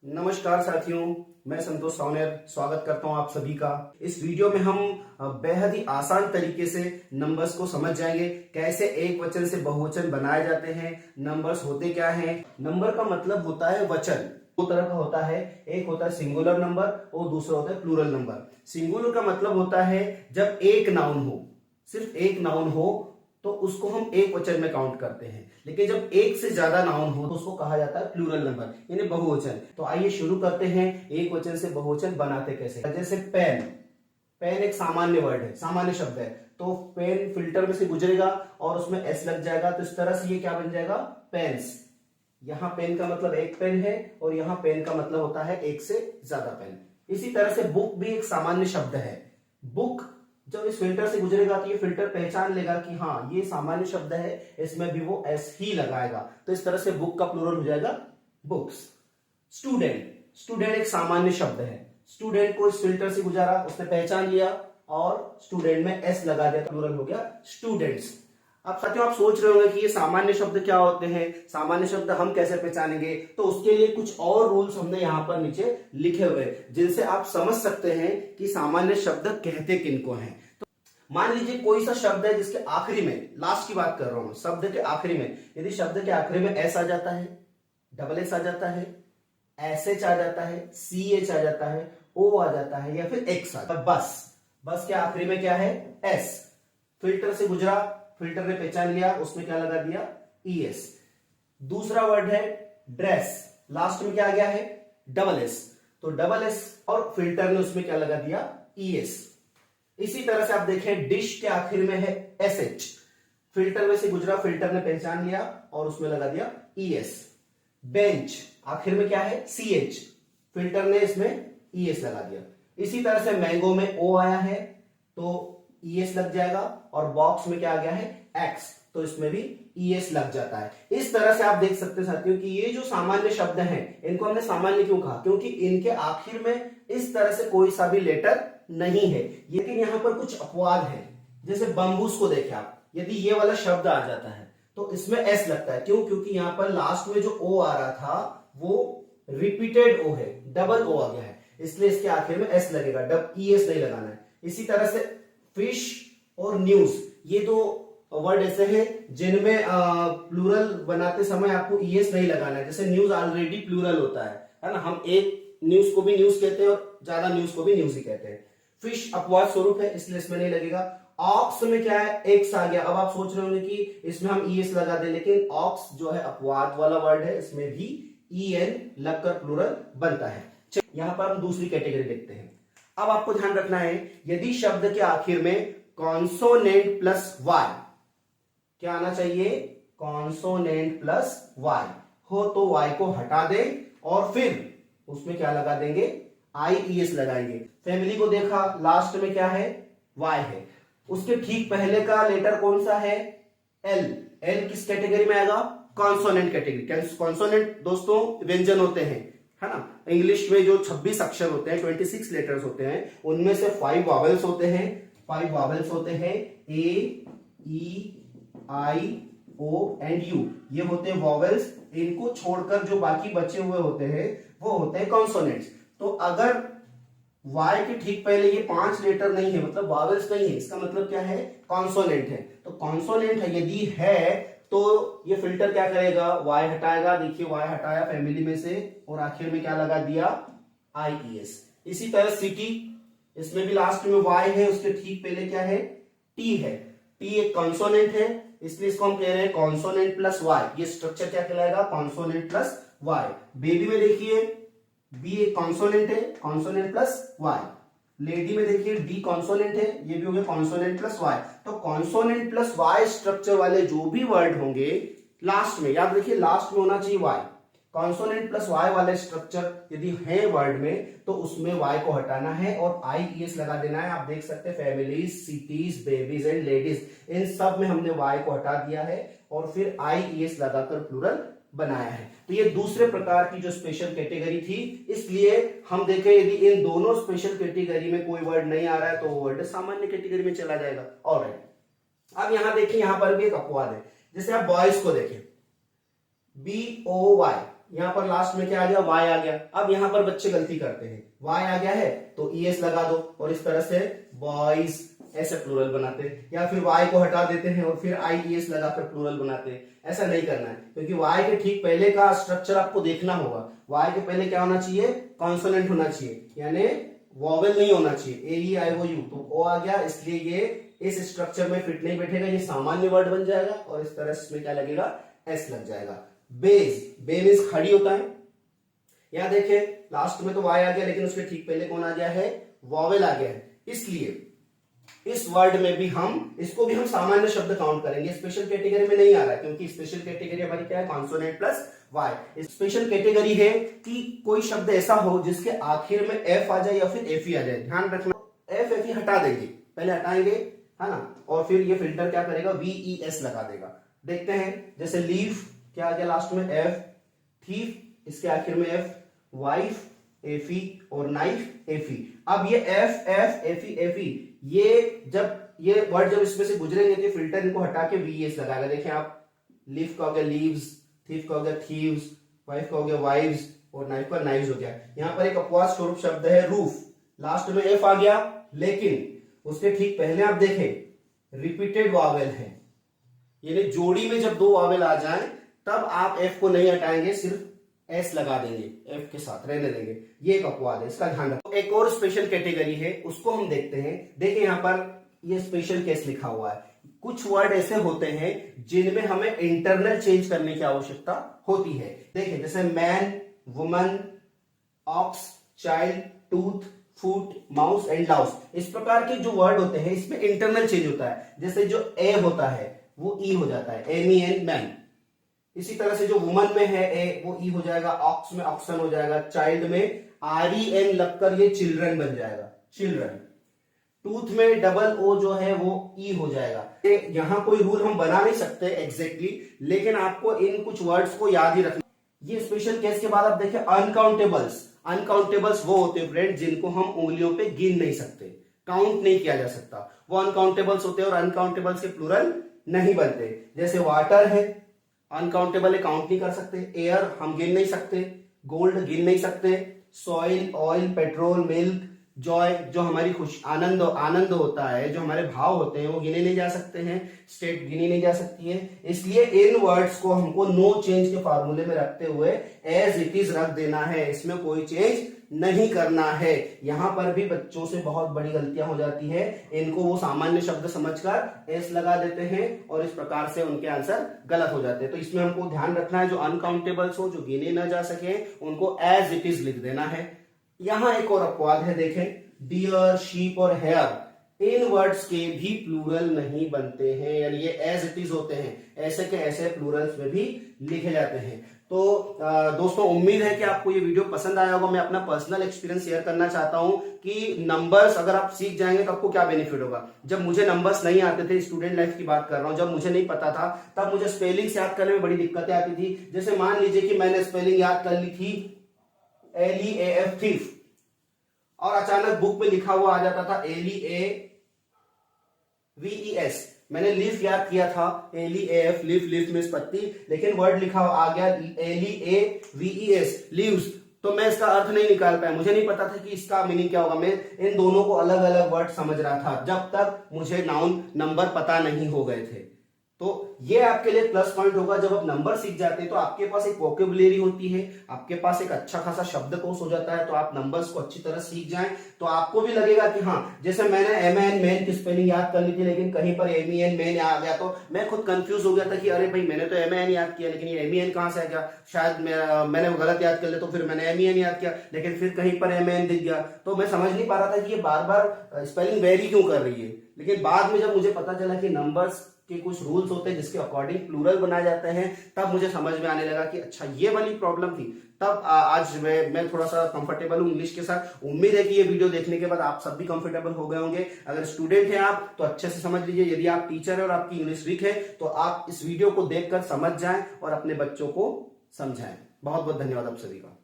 नमस्कार साथियों, मैं संतोष सावनेर स्वागत करता हूं आप सभी का। इस वीडियो में हम बेहद ही आसान तरीके से नंबर्स को समझ जाएंगे, कैसे एक वचन से बहुवचन बनाए जाते हैं, नंबर्स होते क्या हैं। नंबर का मतलब होता है वचन। दो तरह का होता है, एक होता है सिंगुलर नंबर और दूसरा होता है प्लूरल नंबर। सिंगुलर का मतलब होता है जब एक नाउन हो, सिर्फ एक नाउन हो तो उसको हम एक वचन में काउंट करते हैं, लेकिन जब एक से ज्यादा नाउन हो तो उसको कहा जाता है प्लूरल नंबर यानी बहुवचन। तो आइए शुरू करते हैं, एक वचन से बहुवचन बनाते कैसे। जैसे पेन, पेन एक सामान्य वर्ड है, सामान्य शब्द है, तो पेन फिल्टर में से गुजरेगा और उसमें एस लग जाएगा, तो इस तरह से ये क्या बन जाएगा, पेन्स। यहां पेन का मतलब एक पेन है और यहां पेन का मतलब होता है एक से ज्यादा पेन। इसी तरह से बुक भी एक सामान्य शब्द है। बुक जब इस फिल्टर से गुजरेगा तो ये फिल्टर पहचान लेगा कि हाँ ये सामान्य शब्द है, इसमें भी वो एस ही लगाएगा, तो इस तरह से बुक का प्लूरल हो जाएगा बुक्स। स्टूडेंट, स्टूडेंट एक सामान्य शब्द है, स्टूडेंट को इस फिल्टर से गुजारा, उसने पहचान लिया और स्टूडेंट में एस लगा दिया, प्लूरल हो गया स्टूडेंट्स। अब साथियों आप सोच रहे होंगे कि ये सामान्य शब्द क्या होते हैं, सामान्य शब्द हम कैसे पहचानेंगे। तो उसके लिए कुछ और रूल्स हमने यहां पर नीचे लिखे हुए जिनसे आप समझ सकते हैं कि सामान्य शब्द कहते किनको हैं। तो मान लीजिए कोई सा शब्द है जिसके आखिरी में, लास्ट की बात कर रहा हूं, शब्द के आखिरी में, यदि शब्द के आखिरी में एस आ जाता है, डबल एस आ जाता है, एस एच आ जाता है, सी एच आ जाता है, ओ आ जाता है या फिर एक्स आ जाता है, बस बस के आखिरी में क्या है, एस। फिल्टर से गुजरा, फिल्टर ने पहचान लिया, उसमें क्या लगा दिया, ईएस। दूसरा वर्ड है ड्रेस, लास्ट में क्या आ गया है, डबल एस, तो डबल एस और फिल्टर ने उसमें क्या लगा दिया, ईएस। इसी तरह से आप देखें डिश के आखिर में है एसएच, फिल्टर में से गुजरा, फिल्टर ने पहचान लिया और उसमें लगा दिया ईएस। बेंच आखिर में क्या है, सीएच, फिल्टर ने इसमें ईएस लगा दिया। इसी तरह से मैंगो में ओ आया है तो ईएस लग जाएगा, और बॉक्स में क्या आ गया है, एक्स, तो इसमें भी ईएस लग जाता है। इस तरह से आप देख सकते हैं साथियों कि ये जो सामान्य शब्द हैं, इनको हमने सामान्य क्यों कहा, क्योंकि इनके आखिर में इस तरह से कोई सा भी लेटर नहीं है। लेकिन यहां पर कुछ अपवाद है, जैसे बम्बूस को देखें आप, यदि ये वाला शब्द आ जाता है तो इसमें एस लगता है, क्यों, क्योंकि यहां पर लास्ट में जो ओ आ रहा था वो रिपीटेड ओ है, डबल ओ आ गया है, इसलिए इसके आखिर में एस लगेगा, डब ई एस नहीं लगाना है। इसी तरह से फिश और न्यूज, ये दो वर्ड ऐसे हैं जिनमें प्लूरल बनाते समय आपको ईएस नहीं लगाना है। जैसे न्यूज ऑलरेडी प्लूरल होता है ना, हम एक न्यूज को भी न्यूज कहते हैं और ज्यादा न्यूज को भी न्यूज ही कहते हैं। फिश अपवाद स्वरूप है, इसलिए इसमें नहीं लगेगा। ऑक्स में क्या है, एक्स आ गया। अब आप सोच रहे होंगे कि इसमें हम ईएस लगा दें, लेकिन ऑक्स जो है अपवाद वाला वर्ड है, इसमें भी ईएन लगकर प्लूरल बनता है। यहां पर हम दूसरी कैटेगरी देखते हैं। अब आपको ध्यान रखना है, यदि शब्द के आखिर में कॉन्सोनेंट प्लस वाई, क्या आना चाहिए, कॉन्सोनेंट प्लस वाई हो तो वाई को हटा दें और फिर उसमें क्या लगा देंगे, आईईएस लगाएंगे। फैमिली को देखा, लास्ट में क्या है, वाई है, उसके ठीक पहले का लेटर कौन सा है, एल। एल किस कैटेगरी में आएगा, कॉन्सोनेंट कैटेगरी। कॉन्सोनेंट दोस्तों व्यंजन होते हैं, है ना। इंग्लिश में जो 26 अक्षर होते हैं, 26 लेटर्स होते हैं, उनमें से 5 वॉवेल्स होते हैं। 5 वॉवेल्स होते हैं, ए, ई, आई, ओ एंड यू, ये होते हैं वॉवेल्स। इनको छोड़कर जो बाकी बचे हुए होते हैं वो होते हैं कॉन्सोनेंट्स। तो अगर वाई के ठीक पहले ये 5 लेटर नहीं है, मतलब वॉवेल्स नहीं है, इसका मतलब क्या है, कॉन्सोनेंट है। तो कॉन्सोनेंट है यदि है तो ये फिल्टर क्या करेगा, वाई हटाएगा। देखिए वाई हटाया फैमिली में से और आखिर में क्या लगा दिया, आईईएस। इसी तरह सिटी, इसमें भी लास्ट में वाई है, उसके ठीक पहले क्या है, टी है। टी एक कॉन्सोनेंट है, इसलिए इसको हम कह रहे हैं कॉन्सोनेंट प्लस वाई। ये स्ट्रक्चर क्या कहलाएगा, कॉन्सोनेंट प्लस वाई। बेबी में देखिए बी एक कॉन्सोनेंट है, कॉन्सोनेंट प्लस वाई। लेडी में देखिए डी कॉन्सोनेंट है, ये भी हो गया कॉन्सोनेंट प्लस वाई। तो कॉन्सोनेंट प्लस वाई स्ट्रक्चर वाले जो भी वर्ड होंगे लास्ट में, याद रखिए लास्ट में होना चाहिए वाई। कॉन्सोनेंट प्लस वाई वाले स्ट्रक्चर यदि है वर्ड में तो उसमें वाई को हटाना है और आईईएस लगा देना है। आप देख सकते हैं families, cities, babies and ladies, इन सब में हमने वाई को हटा दिया है और फिर आईईएस लगाकर प्लूरल बनाया है। तो ये दूसरे प्रकार की जो स्पेशल कैटेगरी थी, इसलिए हम देखें यदि इन दोनों स्पेशल कैटेगरी में कोई वर्ड नहीं आ रहा है तो वो वर्ड सामान्य कैटेगरी में चला जाएगा। ऑलराइट, अब यहां देखिए, यहां पर भी एक अपवाद है। जैसे आप बॉयज को देखें, BOY, यहाँ पर लास्ट में क्या आ गया, वाई आ गया। अब यहाँ पर बच्चे गलती करते हैं, वाई आ गया है तो ईएस लगा दो और इस तरह से बॉयज ऐसे प्लूरल बनाते हैं, या फिर वाई को हटा देते हैं और फिर आईईएस लगाकर प्लूरल बनाते हैं। ऐसा नहीं करना है, क्योंकि वाई के ठीक पहले का स्ट्रक्चर आपको देखना होगा। वाई के पहले क्या होना चाहिए, कॉन्सोनेंट होना चाहिए, यानी वॉवेल नहीं होना चाहिए, ए ई आई ओ यू, तो ओ आ गया, इसलिए ये इस स्ट्रक्चर में फिट नहीं बैठेगा, ये सामान्य वर्ड बन जाएगा और इस तरह इसमें क्या लगेगा, एस लग जाएगा। बेज, बे मींस खड़ी होता है। यहां देखिए लास्ट में तो वाई आ गया, लेकिन उसके ठीक पहले कौन आ गया है, वॉवेल आ गया है, इसलिए इस वर्ड में भी इसको भी हम सामान्य शब्द काउंट करेंगे, स्पेशल कैटेगरी में नहीं आ रहा है, क्योंकि स्पेशल कैटेगरी हमारी क्या है, consonant plus Y. Special category है कि कोई शब्द ऐसा हो जिसके आखिर में एफ आ जाए या फिर एफ ई आ जाए। ध्यान रखना, एफ एफ ई हटा देंगे, पहले हटाएंगे, है ना, और फिर ये फिल्टर क्या करेगा, वी एस लगा देगा। देखते हैं, जैसे लीफ क्या आ गया लास्ट में, एफ, थीफ इसके आखिर में एफ, वाइफ एफी और नाइफ एफी। अब ये एफ एफ एफी एफी, ये वर्ड जब इसमें से गुजरेंगे तो फिल्टर इनको हटा के वीएस लगाएगा। देखें आप, लीफ का हो गया लीव्स, थीफ का हो गया थीव्स, वाइफ का हो गया वाइव्स और नाइफ का नाइव्स हो गया। यहां पर एक अपवाद स्वरूप शब्द है रूफ, लास्ट में एफ आ गया, लेकिन उसके ठीक पहले आप देखें रिपीटेड वावेल है, यानी जोड़ी में जब दो वावेल आ जाएं तब आप एफ को नहीं हटाएंगे, सिर्फ एस लगा देंगे, एफ के साथ रहने देंगे। ये एक अपवाद है, इसका ध्यान रखो। एक और स्पेशल कैटेगरी है, उसको हम देखते हैं। देखिए यहां पर ये स्पेशल केस लिखा हुआ है। कुछ वर्ड ऐसे होते हैं जिनमें हमें इंटरनल चेंज करने की आवश्यकता होती है। देखिए जैसे man, woman, ox, child, tooth, foot, mouse and louse, इस प्रकार के जो वर्ड होते हैं इसमें इंटरनल चेंज होता है। जैसे जो ए होता है वो ई हो जाता है, एम ई एन, मैन। इसी तरह से जो वुमन में है ए, वो ई हो जाएगा, ऑक्स में ऑक्सन हो जाएगा, चाइल्ड में आर ई एन लगकर ये चिल्ड्रन बन जाएगा, चिल्ड्रन। टूथ में डबल ओ जो है वो ई हो जाएगा। यहां कोई रूल हम बना नहीं सकते एग्जैक्टली, लेकिन आपको इन कुछ वर्ड्स को याद ही रखना। ये स्पेशल केस के बाद आप देखिए अनकाउंटेबल्स। अनकाउंटेबल्स वो होते हैं फ्रेंड जिनको हम उंगलियों पे गिन नहीं सकते, काउंट नहीं किया जा सकता, वो अनकाउंटेबल्स होते हैं और अनकाउंटेबल्स के प्लूरल नहीं बनते। जैसे वाटर है, अनकाउंटेबल है, काउंट नहीं कर सकते। एयर हम गिन नहीं सकते, गोल्ड गिन नहीं सकते, soil, oil, petrol, milk, Joy जो हमारी खुश आनंद होता है, जो हमारे भाव होते हैं वो गिने नहीं जा सकते हैं, स्टेट गिनी नहीं जा सकती है। इसलिए इन वर्ड्स को हमको नो चेंज के फार्मूले में रखते हुए एज इट इज रख देना है, इसमें कोई चेंज नहीं करना है। यहां पर भी बच्चों से बहुत बड़ी गलतियां हो जाती है, इनको वो सामान्य शब्द समझकर एस लगा देते हैं और इस प्रकार से उनके आंसर गलत हो जाते हैं। तो इसमें हमको ध्यान रखना है, जो अनकाउंटेबल्स हो, जो गिने ना जा सके, उनको एज इट इज लिख देना है। यहां एक और अपवाद है, देखें डियर, शीप और हेयर, इन वर्ड्स के भी प्लूरल नहीं बनते हैं, यानी ये एज इट इज होते हैं, ऐसे के ऐसे प्लूरल्स में भी लिखे जाते हैं। तो दोस्तों उम्मीद है कि आपको ये वीडियो पसंद आया होगा। मैं अपना पर्सनल एक्सपीरियंस शेयर करना चाहता हूं कि नंबर्स अगर आप सीख जाएंगे तो आपको क्या बेनिफिट होगा। जब मुझे नंबर्स नहीं आते थे, स्टूडेंट लाइफ की बात कर रहा हूं, जब मुझे नहीं पता था तब मुझे स्पेलिंग्स याद करने में बड़ी दिक्कतें आती थी। जैसे मान लीजिए कि मैंने स्पेलिंग याद कर ली थी LEAF, थीफ, और अचानक बुक पे लिखा हुआ आ जाता था LEAVES। मैंने लीफ याद किया था, LEAF, लीफ, लीफ में पत्ती, लेकिन वर्ड लिखा हुआ आ गया LEAVES, लीव्स, तो मैं इसका अर्थ नहीं निकाल पाया। मुझे नहीं पता था कि इसका मीनिंग क्या होगा। मैं इन दोनों को अलग अलग वर्ड समझ रहा था जब तक मुझे नाउन नंबर पता नहीं हो गए थे। तो ये आपके लिए प्लस पॉइंट होगा, जब आप नंबर सीख जाते हैं तो आपके पास एक वोकेबुलरी होती है, आपके पास एक अच्छा खासा शब्दकोश हो जाता है। तो आप नंबर्स को अच्छी तरह सीख जाएं तो आपको भी लगेगा कि हाँ, जैसे मैंने MAN मैन की स्पेलिंग याद कर ली थी, लेकिन कहीं पर MEN मैन आ गया तो मैं खुद कंफ्यूज हो गया था कि अरे भाई मैंने तो MAN याद किया, लेकिन ये MEN कहां से आ गया, शायद मैंने गलत याद कर लिया, तो फिर मैंने MEN याद किया, लेकिन फिर कहीं पर MAN दिख गया, तो मैं समझ नहीं पा रहा था कि ये बार बार स्पेलिंग वेरी क्यों कर रही है। लेकिन बाद में जब मुझे पता चला कि नंबर्स के कुछ रूल्स होते हैं जिसके अकॉर्डिंग प्लूरल बनाए जाते हैं, तब मुझे समझ में आने लगा कि अच्छा ये वाली प्रॉब्लम थी। तब आज मैं थोड़ा सा कंफर्टेबल हूं इंग्लिश के साथ। उम्मीद है कि ये वीडियो देखने के बाद आप सब भी कंफर्टेबल हो गए होंगे। अगर स्टूडेंट हैं आप तो अच्छे से समझ लीजिए, यदि आप टीचर है और आपकी इंग्लिश वीक है तो आप इस वीडियो को देखकर समझ जाएं और अपने बच्चों को समझाएं। बहुत बहुत धन्यवाद आप सभी का।